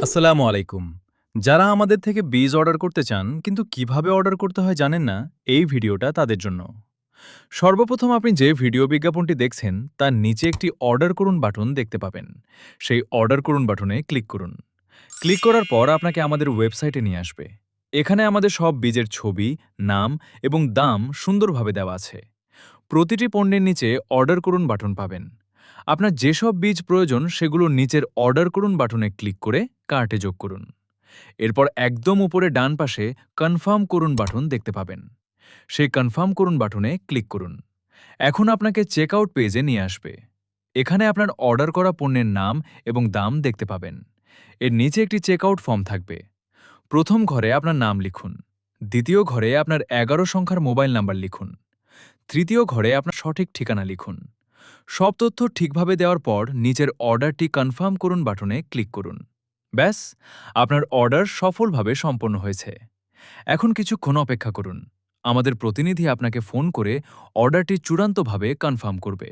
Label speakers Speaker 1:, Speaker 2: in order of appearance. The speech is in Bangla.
Speaker 1: আসসালামু আলাইকুম। যারা আমাদের থেকে বীজ অর্ডার করতে চান কিন্তু কিভাবে অর্ডার করতে হয় জানেন না, এই ভিডিওটা তাদের জন্য। সর্বপ্রথম আপনি যে ভিডিও বিজ্ঞাপনটি দেখছেন তার নিচে একটি অর্ডার করুন বাটন দেখতে পাবেন। সেই অর্ডার করুন বাটনে ক্লিক করুন। ক্লিক করার পর আপনাকে আমাদের ওয়েবসাইটে নিয়ে আসবে। এখানে আমাদের সব বীজের ছবি, নাম এবং দাম সুন্দরভাবে দেওয়া আছে। প্রতিটি পণ্যের নিচে অর্ডার করুন বাটন পাবেন। আপনার যেসব বীজ প্রয়োজন সেগুলো নিচের অর্ডার করুন বাটনে ক্লিক করে কার্টে যোগ করুন। এরপর একদম উপরে ডান পাশে কনফার্ম করুন বাটন দেখতে পাবেন। সেই কনফার্ম করুন বাটনে ক্লিক করুন। এখন আপনাকে চেকআউট পেজে নিয়ে আসবে। এখানে আপনার অর্ডার করা পণ্যের নাম এবং দাম দেখতে পাবেন। এর নিচে একটি চেকআউট ফর্ম থাকবে। প্রথম ঘরে আপনার নাম লিখুন। দ্বিতীয় ঘরে আপনার 11 সংখ্যার মোবাইল নাম্বার লিখুন। তৃতীয় ঘরে আপনার সঠিক ঠিকানা লিখুন। সব তথ্য ঠিকভাবে দেওয়ার পর নিচের অর্ডারটি কনফার্ম করুন বাটনে ক্লিক করুন। ব্যাস, আপনার অর্ডার সফলভাবে সম্পন্ন হয়েছে। এখন কিছুক্ষণ অপেক্ষা করুন। আমাদের প্রতিনিধি আপনাকে ফোন করে অর্ডারটি চূড়ান্তভাবে কনফার্ম করবে।